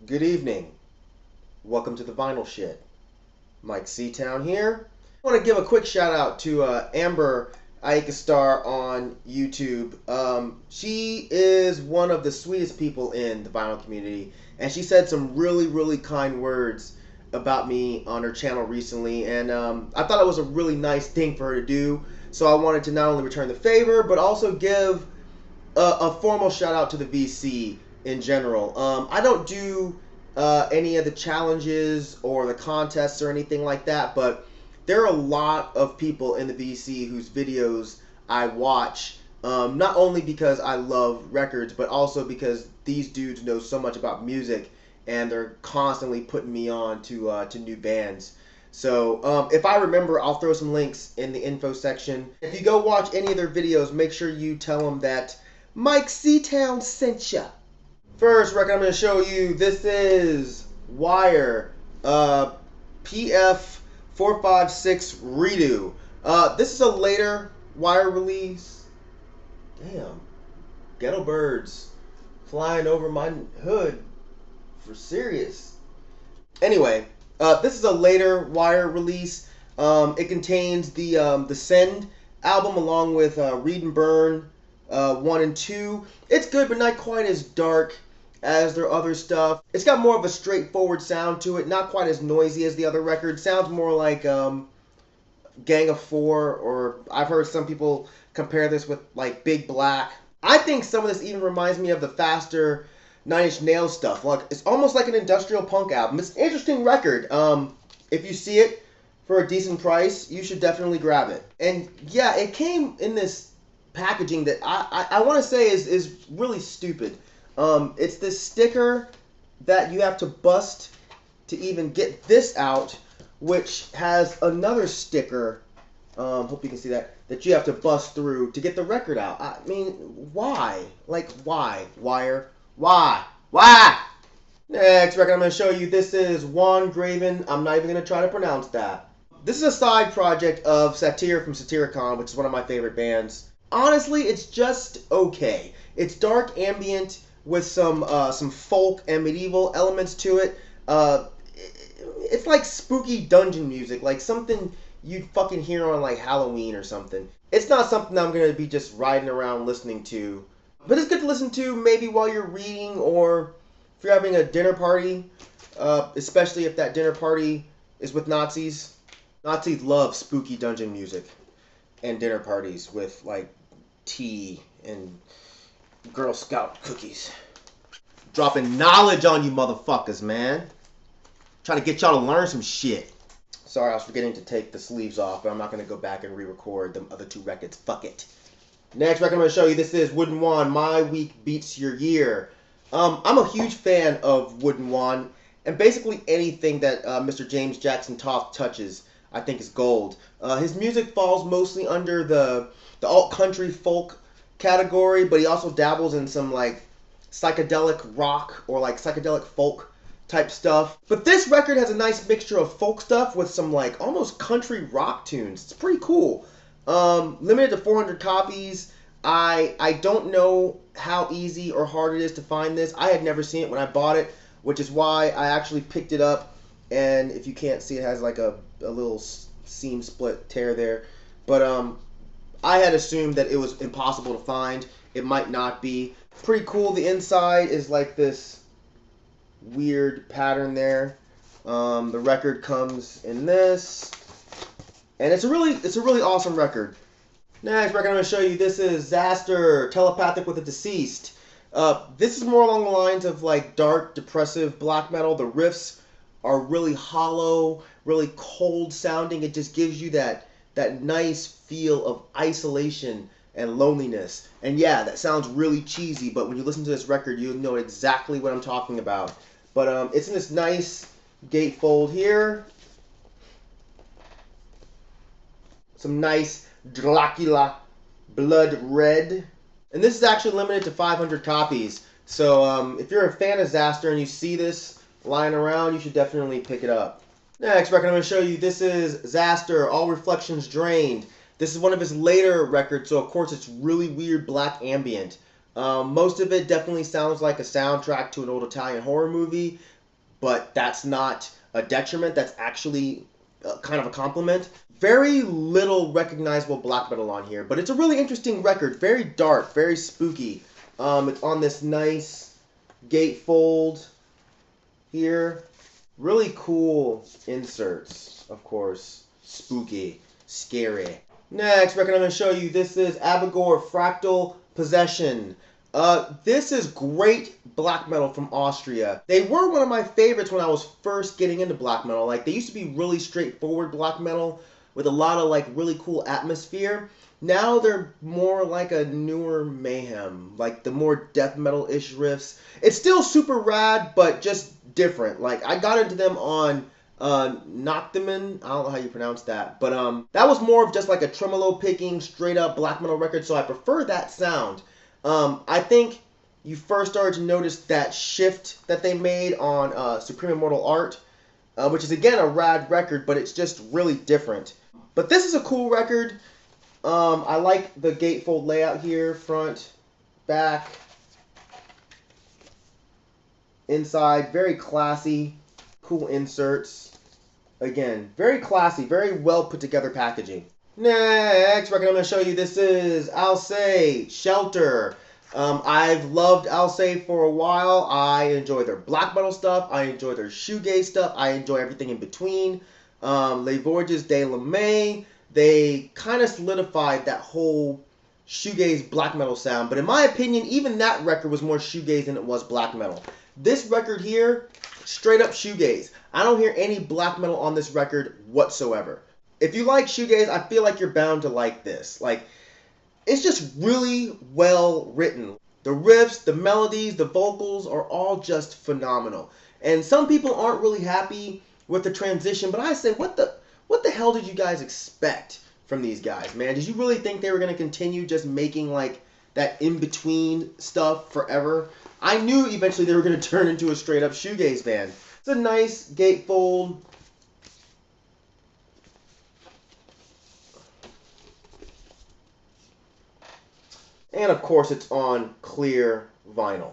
Good evening. Welcome to the Vinyl Shit. Mike C-Town here. I want to give a quick shout out to Amber Aikastar on YouTube. She is one of the sweetest people in the vinyl community, and she said some really kind words about me on her channel recently, and I thought it was a really nice thing for her to do. So I wanted to not only return the favor, but also give a formal shout out to the VC in general. I don't do any of the challenges or the contests or anything like that, but there are a lot of people in the VC whose videos I watch, not only because I love records, but also because these dudes know so much about music and they're constantly putting me on to new bands. So if I remember, I'll throw some links in the info section. If you go watch any of their videos, make sure you tell them that Mike C-Town sent ya. First record I'm going to show you, this is Wire PF456 Redo. This is a later Wire release. Damn. Ghetto birds flying over my hood for serious. Anyway, this is a later Wire release. It contains the Send album along with Read and Burn 1 and 2. It's good, but not quite as dark as their other stuff. It's got more of a straightforward sound to it, not quite as noisy as the other record. Sounds more like Gang of Four, or I've heard some people compare this with like Big Black. I think some of this even reminds me of the faster Nine Inch Nails stuff. Like, it's almost like an industrial punk album. It's an interesting record. If you see it for a decent price, you should definitely grab it. And yeah, it came in this packaging that I want to say is really stupid. It's this sticker that you have to bust to even get this out, which has another sticker, hope you can see that you have to bust through to get the record out. I mean, why? Like, why? Wire? Why? Why? Next record I'm going to show you, this is Wangraven. I'm not even going to try to pronounce that. This is a side project of Xasthur from Satyricon, which is one of my favorite bands. Honestly, it's just okay. It's dark ambient with some folk and medieval elements to it. It's like spooky dungeon music, like something you'd fucking hear on like Halloween or something. It's not something I'm gonna be just riding around listening to, but it's good to listen to maybe while you're reading or if you're having a dinner party, especially if that dinner party is with Nazis. Nazis love spooky dungeon music and dinner parties with like tea and Girl Scout cookies. Dropping knowledge on you motherfuckers, man. Trying to get y'all to learn some shit. Sorry, I was forgetting to take the sleeves off, but I'm not going to go back and re-record the other two records. Fuck it. Next record I'm going to show you, this is Wooden Wand, My Week Beats Your Year. I'm a huge fan of Wooden Wand, and basically anything that Mr. James Jackson Toth touches, I think is gold. His music falls mostly under the alt-country folk category, but he also dabbles in some like psychedelic rock or like psychedelic folk type stuff. But this record has a nice mixture of folk stuff with some like almost country rock tunes. It's pretty cool. Limited to 400 copies. I don't know how easy or hard it is to find this. I had never seen it when I bought it, which is why I actually picked it up. And if you can't see, it has like a little seam split tear there. But I had assumed that it was impossible to find. It might not be. Pretty cool. The inside is like this weird pattern there. The record comes in this, and it's a really awesome record. Next record I'm going to show you, this is Xasthur, Telepathic with a Deceased. This is more along the lines of like dark, depressive black metal. The riffs are really hollow, really cold sounding. It just gives you that nice feel of isolation and loneliness. And yeah, that sounds really cheesy, but when you listen to this record, you'll know exactly what I'm talking about. But it's in this nice gatefold here. Some nice Dracula blood red. And this is actually limited to 500 copies. So if you're a fan of Xasthur and you see this lying around, you should definitely pick it up. Next record I'm going to show you, this is Xasthur, All Reflections Drained. This is one of his later records, so of course it's really weird black ambient. Most of it definitely sounds like a soundtrack to an old Italian horror movie, but that's not a detriment. That's actually kind of a compliment. Very little recognizable black metal on here, but it's a really interesting record. Very dark, very spooky. It's on this nice gatefold here. Really cool inserts, of course. Spooky, scary. Next record I'm going to show you, this is Abigor Fractal Possession. This is great black metal from Austria. They were one of my favorites when I was first getting into black metal. Like, they used to be really straightforward black metal with a lot of like really cool atmosphere. Now they're more like a newer mayhem, like the more death metal-ish riffs. It's still super rad, but just different. Like, I got into them on Noctiman, I don't know how you pronounce that, but that was more of just like a tremolo picking, straight up black metal record, so I prefer that sound. I think you first started to notice that shift that they made on Supreme Immortal Art, which is again a rad record, but it's just really different. But this is a cool record. I like the gatefold layout here, front, back, inside, very classy, cool inserts. Again, very classy, very well put together packaging. Next record I'm going to show you, this is Alcest, Shelter. I've loved Alcest for a while. I enjoy their black metal stuff. I enjoy their shoegaze stuff. I enjoy everything in between. Les Voyages de la May, they kind of solidified that whole shoegaze black metal sound. But in my opinion, even that record was more shoegaze than it was black metal. This record here, straight up shoegaze. I don't hear any black metal on this record whatsoever. If you like shoegaze, I feel like you're bound to like this. Like, it's just really well written. The riffs, the melodies, the vocals are all just phenomenal. And some people aren't really happy with the transition, but I say, what the hell did you guys expect from these guys, man? Did you really think they were going to continue just making like that in-between stuff forever? I knew eventually they were going to turn into a straight-up shoegaze band. It's a nice gatefold. And of course it's on clear vinyl.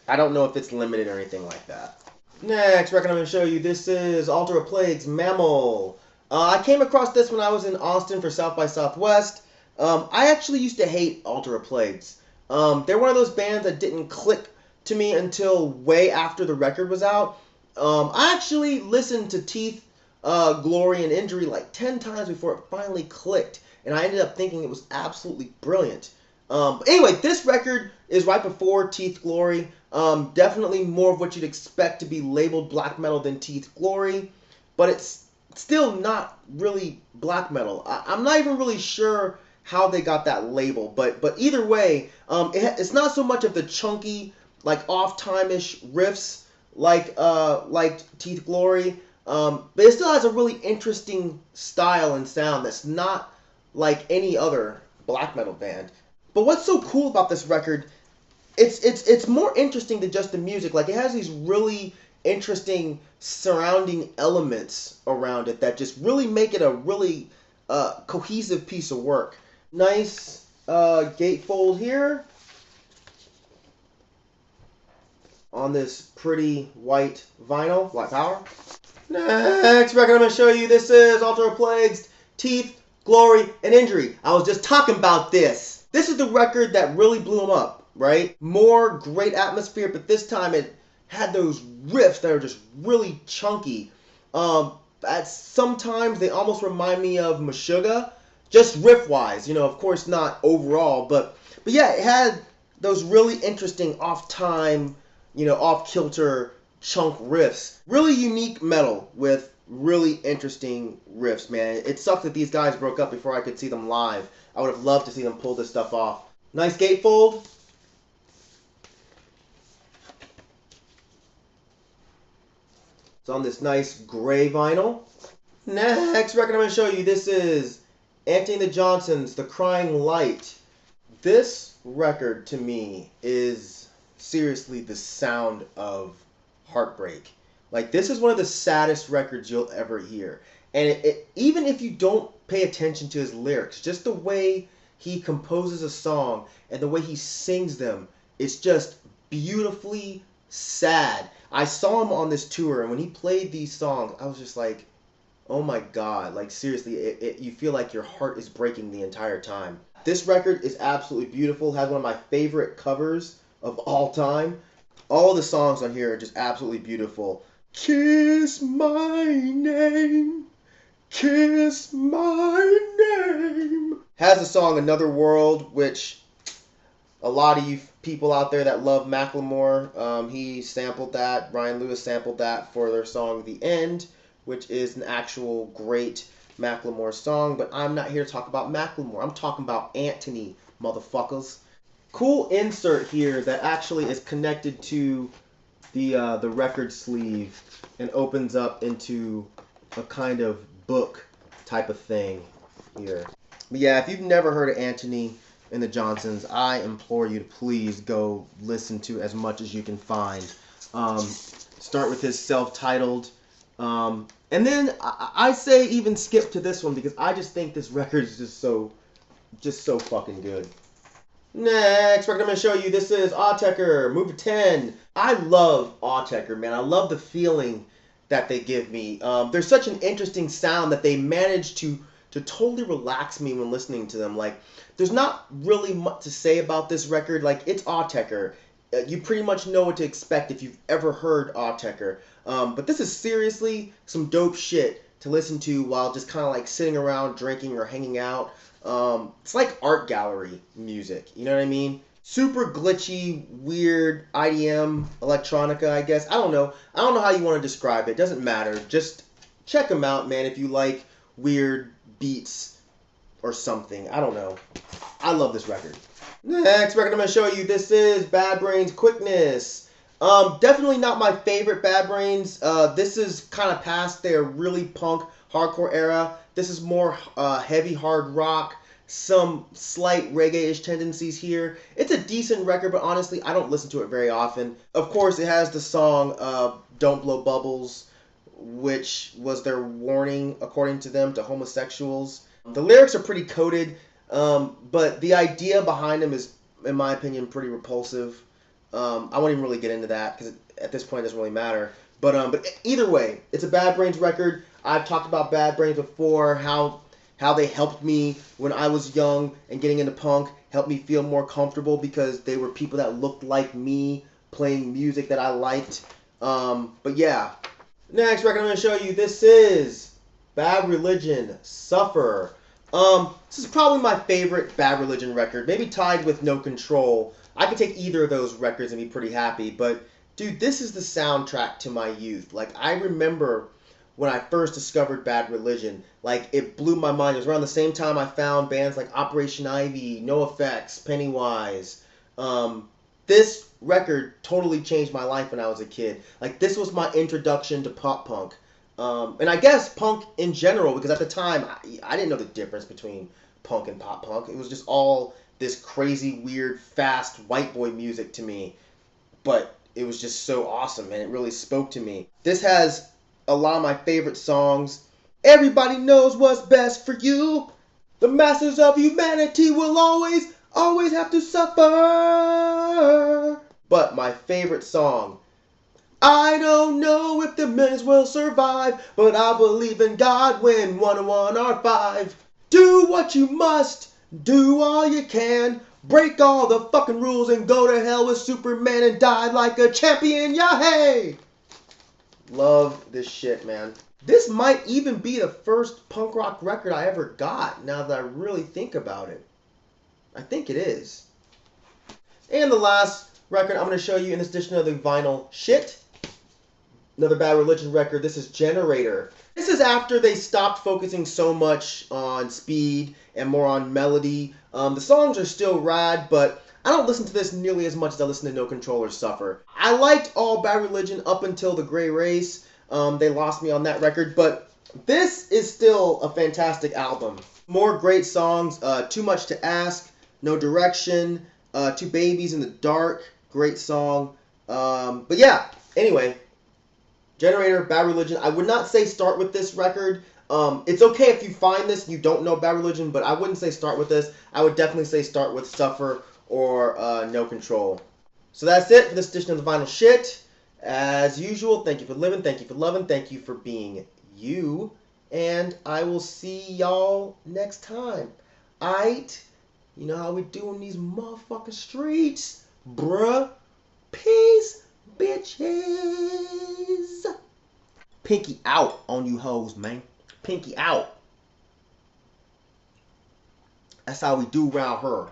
I don't know if it's limited or anything like that. Next record I'm going to show you, this is Altar of Plague's Mammal. I came across this when I was in Austin for South by Southwest. I actually used to hate Altar of Plagues. They're one of those bands that didn't click to me until way after the record was out. I actually listened to Teeth, Glory, and Injury like 10 times before it finally clicked. And I ended up thinking it was absolutely brilliant. But anyway, this record is right before Teeth Glory. Definitely more of what you'd expect to be labeled black metal than Teeth Glory. But it's still not really black metal. I'm not even really sure how they got that label. But either way, it's not so much of the chunky, like off-time-ish riffs like Teeth Glory. But it still has a really interesting style and sound that's not like any other black metal band. But what's so cool about this record, it's more interesting than just the music. Like, it has these really interesting surrounding elements around it that just really make it a really cohesive piece of work. Nice gatefold here on this pretty white vinyl, Black Power. Next record I'm going to show you, this is Altar of Plagues, Teeth, Glory, and Injury. I was just talking about this. This is the record that really blew them up, right? More great atmosphere, but this time it had those riffs that are just really chunky. Sometimes they almost remind me of Meshuggah, just riff-wise. You know, of course not overall, but yeah, it had those really interesting off-time, you know, off-kilter chunk riffs. Really unique metal with really interesting riffs, man. It sucks that these guys broke up before I could see them live. I would have loved to see them pull this stuff off. Nice gatefold. It's on this nice gray vinyl. Next record I'm going to show you, this is Antony the Johnsons, The Crying Light. This record, to me, is seriously the sound of heartbreak. Like, this is one of the saddest records you'll ever hear. And even if you don't pay attention to his lyrics, just the way he composes a song and the way he sings them, it's just beautifully sad. I saw him on this tour, and when he played these songs, I was just like, oh my god, like seriously, you feel like your heart is breaking the entire time. This record is absolutely beautiful, has one of my favorite covers of all time. All the songs on here are just absolutely beautiful. Kiss my name, kiss my name. Has the song Another World, which a lot of you people out there that love Macklemore, he sampled that. Ryan Lewis sampled that for their song The End, which is an actual great Macklemore song. But I'm not here to talk about Macklemore. I'm talking about Antony, motherfuckers. Cool insert here that actually is connected to the record sleeve and opens up into a kind of book type of thing here. But yeah, if you've never heard of Antony and the Johnsons, I implore you to please go listen to as much as you can find. Start with his self-titled, and then I say even skip to this one because I just think this record is just so fucking good. Next record I'm going to show you, this is Autechre, Move 10. I love Autechre, man. I love the feeling that they give me. There's such an interesting sound that they manage to totally relax me when listening to them. Like, there's not really much to say about this record. Like, it's Autechre. You pretty much know what to expect if you've ever heard Autechre. But this is seriously some dope shit to listen to while just kind of like sitting around drinking or hanging out. It's like art gallery music, you know what I mean? Super glitchy, weird IDM electronica, I guess. I don't know how you want to describe it. Doesn't matter. Just check them out, man, if you like weird beats or something. I don't know. I love this record. Next record I'm going to show you, this is Bad Brains' Quickness. Definitely not my favorite Bad Brains. This is kind of past their really punk hardcore era. This is more heavy hard rock, some slight reggae-ish tendencies here. It's a decent record, but honestly, I don't listen to it very often. Of course, it has the song Don't Blow Bubbles, which was their warning, according to them, to homosexuals. The lyrics are pretty coded, but the idea behind them is, in my opinion, pretty repulsive. I won't even really get into that, because at this point it doesn't really matter. But either way, it's a Bad Brains record. I've talked about Bad Brains before, how they helped me when I was young and getting into punk, helped me feel more comfortable because they were people that looked like me, playing music that I liked. But yeah. Next record I'm going to show you, this is Bad Religion, Suffer. This is probably my favorite Bad Religion record, maybe tied with No Control. I could take either of those records and be pretty happy, but dude, this is the soundtrack to my youth. Like, I remember when I first discovered Bad Religion, like, it blew my mind. It was around the same time I found bands like Operation Ivy, NoFX, Pennywise. This record totally changed my life when I was a kid. Like, this was my introduction to pop punk. And I guess punk in general, because at the time, I didn't know the difference between punk and pop punk. It was just all this crazy, weird, fast, white boy music to me. But it was just so awesome, and it really spoke to me. This has a lot of my favorite songs. Everybody knows what's best for you. The masses of humanity will always have to suffer. But my favorite song, I don't know if the millions will survive, but I believe in God when 1 and 1 are 5. Do what you must, do all you can, break all the fucking rules and go to hell with Superman and die like a champion, yahey! Love this shit, man. This might even be the first punk rock record I ever got, now that I really think about it. I think it is. And the last record I'm going to show you in this edition of the vinyl shit, another Bad Religion record. This is Generator. This is after they stopped focusing so much on speed and more on melody. The songs are still rad, but I don't listen to this nearly as much as I listen to No Control or Suffer. I liked all Bad Religion up until The Gray Race. They lost me on that record, but this is still a fantastic album. More great songs. Too Much to Ask, No Direction, Two Babies in the Dark, great song. But yeah, anyway, Generator, Bad Religion. I would not say start with this record. It's okay if you find this and you don't know about religion, but I wouldn't say start with this. I would definitely say start with Suffer or No Control. So that's it for this edition of the Vinyl Shit. As usual, thank you for living, thank you for loving, thank you for being you, and I will see y'all next time. Aight? You know how we do in these motherfucking streets, bruh. Peace, bitches. Pinky out on you hoes, man. Pinky out. That's how we do round her.